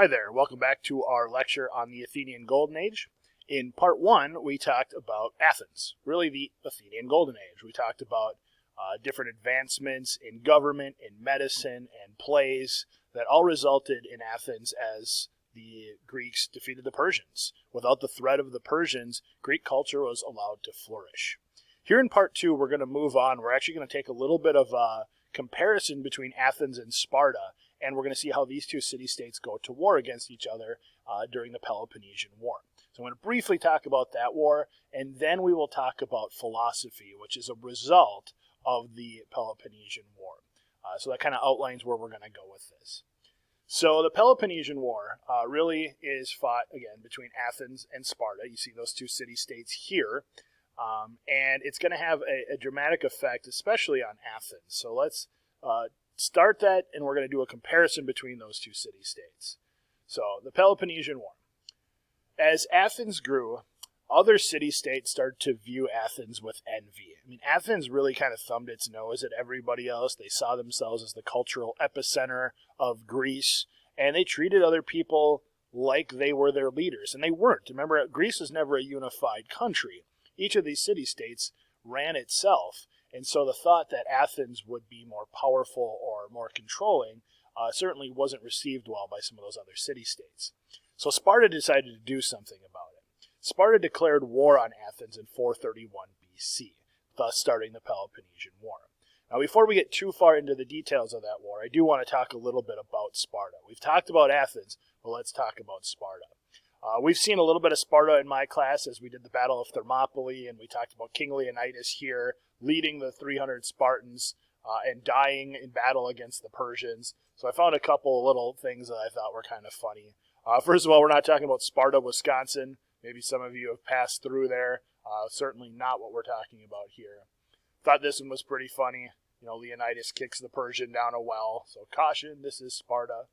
Hi there, welcome back to our lecture on the Athenian Golden Age. In part one, we talked about Athens, really the Athenian Golden Age. We talked about different advancements in government, in medicine, and plays that all resulted in Athens as the Greeks defeated the Persians. Without the threat of the Persians, Greek culture was allowed to flourish. Here in part two, we're going to move on. We're actually going to take a little bit of a comparison between Athens and Sparta, and we're going to see how these two city-states go to war against each other during the Peloponnesian War. So I'm going to briefly talk about that war, and then we will talk about philosophy, which is a result of the Peloponnesian War. So that kind of outlines where we're going to go with this. So the Peloponnesian War really is fought, again, between Athens and Sparta. You see those two city-states here. And it's going to have a dramatic effect, especially on Athens. So let's start that, and we're going to do a comparison between those two city-states. So the Peloponnesian War. As Athens grew, other city-states started to view Athens with envy. I mean, Athens really kind of thumbed its nose at everybody else. They saw themselves as the cultural epicenter of Greece, and they treated other people like they were their leaders. And they weren't. Remember, Greece was never a unified country. Each of these city-states ran itself, and so the thought that Athens would be more powerful or more controlling certainly wasn't received well by some of those other city-states. So Sparta decided to do something about it. Sparta declared war on Athens in 431 BC, thus starting the Peloponnesian War. Now, before we get too far into the details of that war, I do want to talk a little bit about Sparta. We've talked about Athens, but let's talk about Sparta. We've seen a little bit of Sparta in my class as we did the Battle of Thermopylae, and we talked about King Leonidas here leading the 300 Spartans and dying in battle against the Persians. So I found a couple little things that I thought were kind of funny. First of all, we're not talking about Sparta, Wisconsin. Maybe some of you have passed through there. Certainly not what we're talking about here. Thought this one was pretty funny. You know, Leonidas kicks the Persian down a well. So caution, this is Sparta.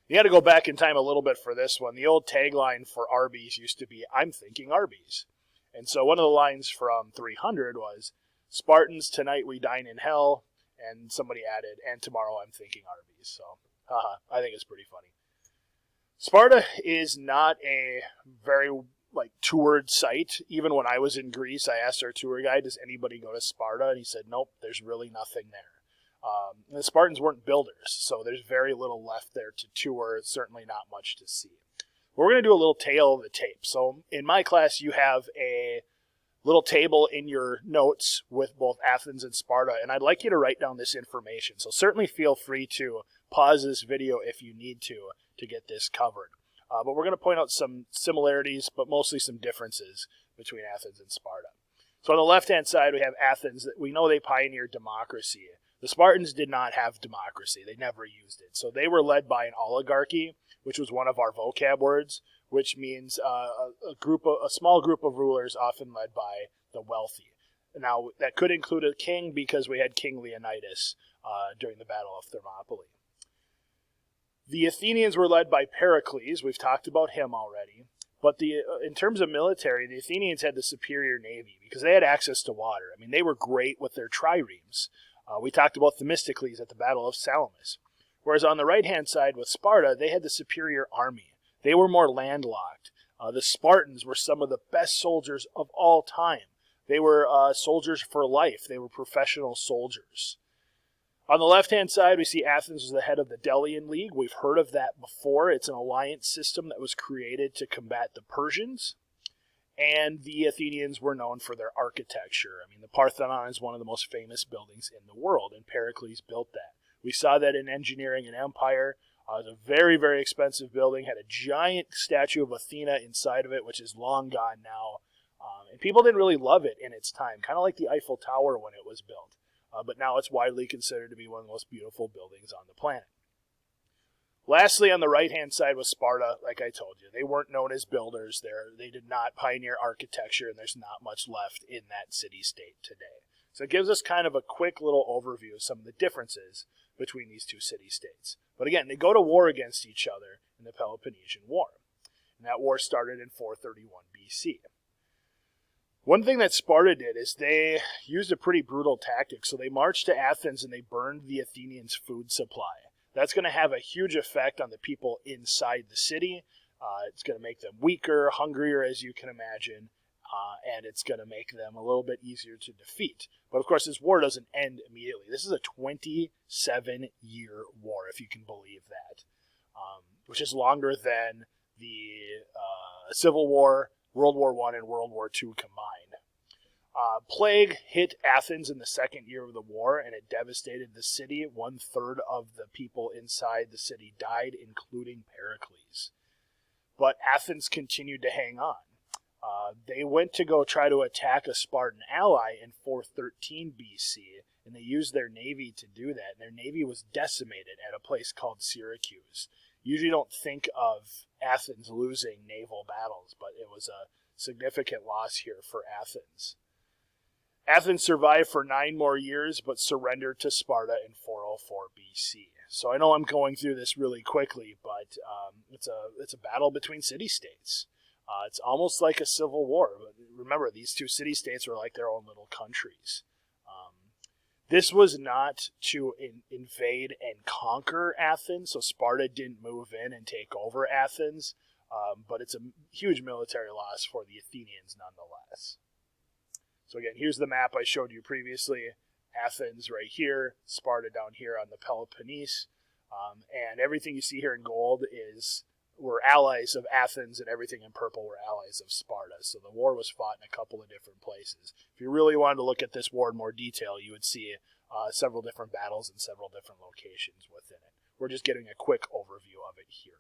You had to go back in time a little bit for this one. The old tagline for Arby's used to be, "I'm thinking Arby's." And so one of the lines from 300 was, "Spartans, tonight we dine in hell." And somebody added, "And tomorrow I'm thinking Arby's." So, I think it's pretty funny. Sparta is not a very, toured site. Even when I was in Greece, I asked our tour guide, "Does anybody go to Sparta?" And he said, "Nope, there's really nothing there." The Spartans weren't builders, so there's very little left there to tour, certainly not much to see. We're going to do a little tale of the tape. So in my class, you have a little table in your notes with both Athens and Sparta, and I'd like you to write down this information. So certainly feel free to pause this video if you need to get this covered. But we're going to point out some similarities, but mostly some differences between Athens and Sparta. So on the left-hand side, we have Athens. We know they pioneered democracy. The Spartans did not have democracy. They never used it. So they were led by an oligarchy, which was one of our vocab words, which means a small group of rulers often led by the wealthy. Now, that could include a king because we had King Leonidas during the Battle of Thermopylae. The Athenians were led by Pericles. We've talked about him already. But in terms of military, the Athenians had the superior navy because they had access to water. I mean, they were great with their triremes. We talked about Themistocles at the Battle of Salamis. Whereas on the right-hand side with Sparta, they had the superior army. They were more landlocked. The Spartans were some of the best soldiers of all time. They were soldiers for life. They were professional soldiers. On the left-hand side, we see Athens was the head of the Delian League. We've heard of that before. It's an alliance system that was created to combat the Persians. And the Athenians were known for their architecture. I mean, the Parthenon is one of the most famous buildings in the world, and Pericles built that. We saw that in Engineering and Empire. It was a very, very expensive building, had a giant statue of Athena inside of it, which is long gone now. And people didn't really love it in its time, kind of like the Eiffel Tower when it was built. But now it's widely considered to be one of the most beautiful buildings on the planet. Lastly, on the right-hand side was Sparta, like I told you. They weren't known as builders. They did not pioneer architecture, and there's not much left in that city-state today. So it gives us kind of a quick little overview of some of the differences between these two city-states. But again, they go to war against each other in the Peloponnesian War. And that war started in 431 BC. One thing that Sparta did is they used a pretty brutal tactic. So they marched to Athens and they burned the Athenians' food supply. That's going to have a huge effect on the people inside the city. It's going to make them weaker, hungrier, as you can imagine, and it's going to make them a little bit easier to defeat. But, of course, this war doesn't end immediately. This is a 27-year war, if you can believe that, which is longer than the Civil War, World War I, and World War II combined. Plague hit Athens in the second year of the war, and it devastated the city. 1/3 of the people inside the city died, including Pericles. But Athens continued to hang on. They went to go try to attack a Spartan ally in 413 BC, and they used their navy to do that. And their navy was decimated at a place called Syracuse. You usually don't think of Athens losing naval battles, but it was a significant loss here for Athens. Athens survived for 9 more years, but surrendered to Sparta in 404 BC. So I know I'm going through this really quickly, but it's a battle between city-states. It's almost like a civil war. But remember, these two city-states were like their own little countries. This was not to invade and conquer Athens, so Sparta didn't move in and take over Athens, but it's a huge military loss for the Athenians nonetheless. So again, here's the map I showed you previously. Athens right here, Sparta down here on the Peloponnese, and everything you see here in gold were allies of Athens, and everything in purple were allies of Sparta. So the war was fought in a couple of different places. If you really wanted to look at this war in more detail, you would see several different battles in several different locations within it. We're just getting a quick overview of it here.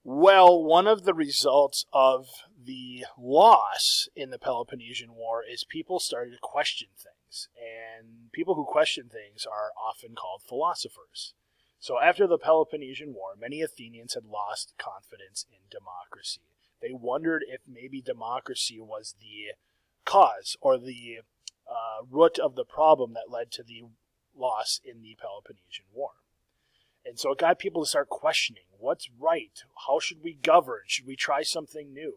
Well, one of the results of the loss in the Peloponnesian War is people started to question things, and people who question things are often called philosophers. So after the Peloponnesian War, many Athenians had lost confidence in democracy. They wondered if maybe democracy was the cause or the root of the problem that led to the loss in the Peloponnesian War. And so it got people to start questioning, what's right? How should we govern? Should we try something new?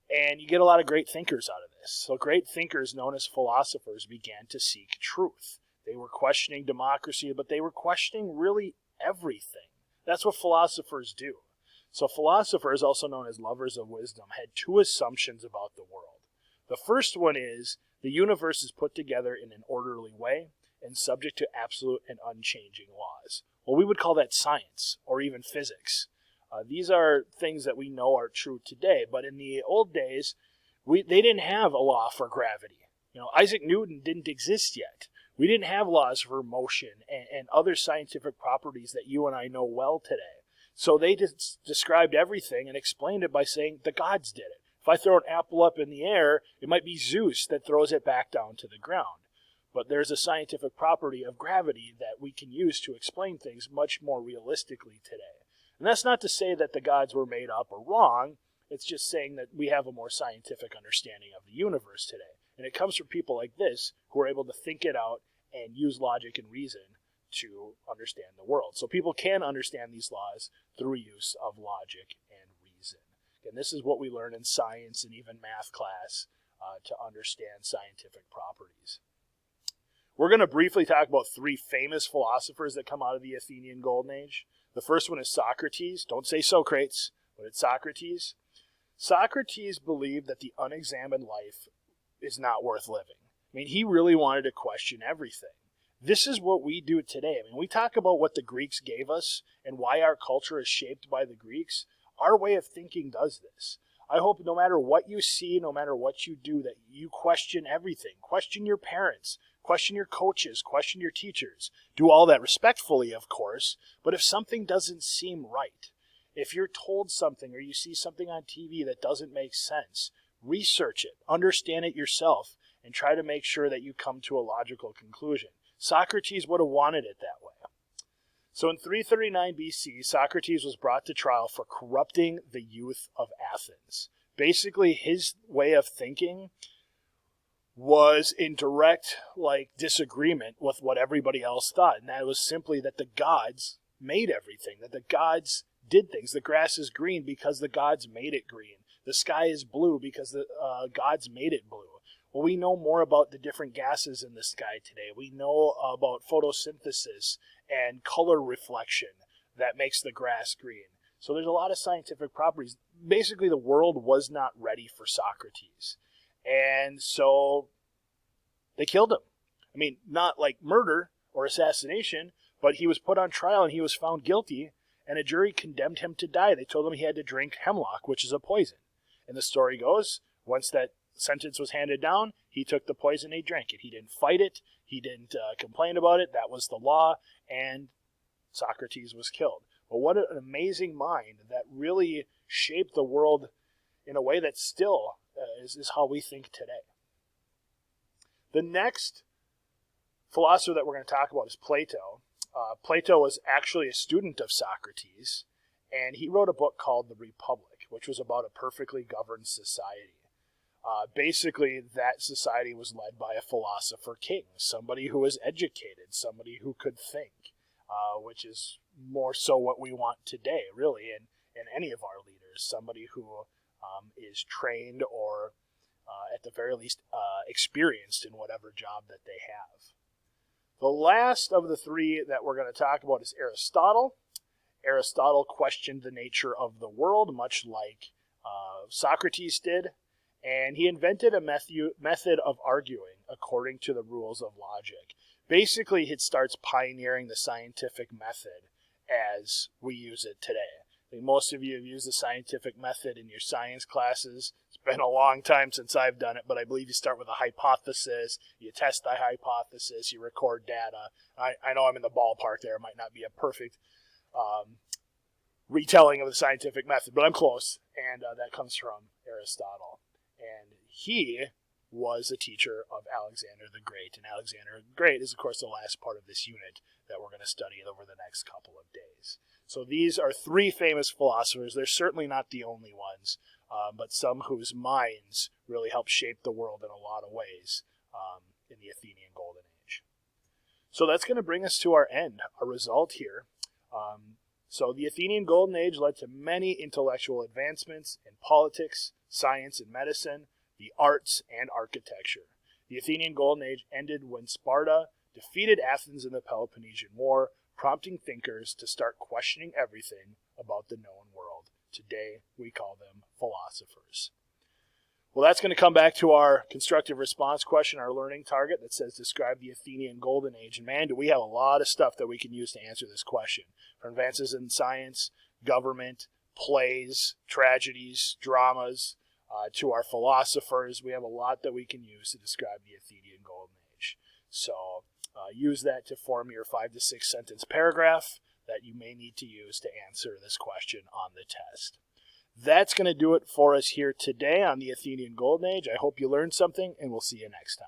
And you get a lot of great thinkers out of this. So great thinkers known as philosophers began to seek truth. They were questioning democracy, but they were questioning really everything. That's what philosophers do. So philosophers, also known as lovers of wisdom, had 2 assumptions about the world. The first one is the universe is put together in an orderly way and subject to absolute and unchanging laws. Well, we would call that science or even physics. These are things that we know are true today, but in the old days, they didn't have a law for gravity. Isaac Newton didn't exist yet. We didn't have laws for motion and other scientific properties that you and I know well today. So they just described everything and explained it by saying the gods did it. If I throw an apple up in the air, it might be Zeus that throws it back down to the ground. But there's a scientific property of gravity that we can use to explain things much more realistically today. And that's not to say that the gods were made up or wrong. It's just saying that we have a more scientific understanding of the universe today. And it comes from people like this who are able to think it out and use logic and reason to understand the world. So people can understand these laws through use of logic and reason. And this is what we learn in science and even math class to understand scientific properties. We're going to briefly talk about 3 famous philosophers that come out of the Athenian Golden Age. The first one is Socrates. Don't say Socrates, but it's Socrates. Socrates believed that the unexamined life is not worth living. He really wanted to question everything. This is what we do today. We talk about what the Greeks gave us and why our culture is shaped by the Greeks. Our way of thinking does this. I hope no matter what you see, no matter what you do, that you question everything. Question your parents. Question your coaches, question your teachers. Do all that respectfully, of course, but if something doesn't seem right, if you're told something or you see something on TV that doesn't make sense, research it, understand it yourself, and try to make sure that you come to a logical conclusion. Socrates would have wanted it that way. So in 339 BC, Socrates was brought to trial for corrupting the youth of Athens. Basically, his way of thinking was in direct disagreement with what everybody else thought, and that was simply that the gods made everything, that the gods did things. The grass is green because the gods made it green. The sky is blue because the gods made it blue. Well, we know more about the different gases in the sky today. We know about photosynthesis and color reflection that makes the grass green. So there's a lot of scientific properties. Basically, the world was not ready for Socrates. And so they killed him. I mean, not like murder or assassination, but he was put on trial and he was found guilty, and a jury condemned him to die. They told him he had to drink hemlock, which is a poison. And the story goes, once that sentence was handed down, he took the poison, he drank it. He didn't fight it. He didn't complain about it. That was the law, and Socrates was killed. But what an amazing mind that really shaped the world in a way that still is how we think today. The next philosopher that we're going to talk about is Plato. Plato was actually a student of Socrates, and he wrote a book called The Republic, which was about a perfectly governed society. Basically, that society was led by a philosopher king, somebody who was educated, somebody who could think, which is more so what we want today, really, in any of our leaders, somebody who is trained or, at the very least, experienced in whatever job that they have. The last of the three that we're going to talk about is Aristotle. Aristotle questioned the nature of the world, much like Socrates did, and he invented a method of arguing according to the rules of logic. Basically, it starts pioneering the scientific method as we use it today. I think most of you have used the scientific method in your science classes. It's been a long time since I've done it, but I believe you start with a hypothesis, you test the hypothesis, you record data. I know I'm in the ballpark there. It might not be a perfect retelling of the scientific method, but I'm close, and that comes from Aristotle. And he was a teacher of Alexander the Great, and Alexander the Great is, of course, the last part of this unit that we're going to study over the next couple of days. So these are three famous philosophers. They're certainly not the only ones, but some whose minds really helped shape the world in a lot of ways in the Athenian Golden Age. So that's going to bring us to our end, our result here. So the Athenian Golden Age led to many intellectual advancements in politics, science and medicine, the arts, and architecture. The Athenian Golden Age ended when Sparta defeated Athens in the Peloponnesian War, prompting thinkers to start questioning everything about the known world. Today, we call them philosophers. Well, that's going to come back to our constructive response question, our learning target that says describe the Athenian Golden Age. And man, do we have a lot of stuff that we can use to answer this question. From advances in science, government, plays, tragedies, dramas, to our philosophers. We have a lot that we can use to describe the Athenian Golden Age. So use that to form your 5 to 6 sentence paragraph that you may need to use to answer this question on the test. That's going to do it for us here today on the Athenian Golden Age. I hope you learned something, and we'll see you next time.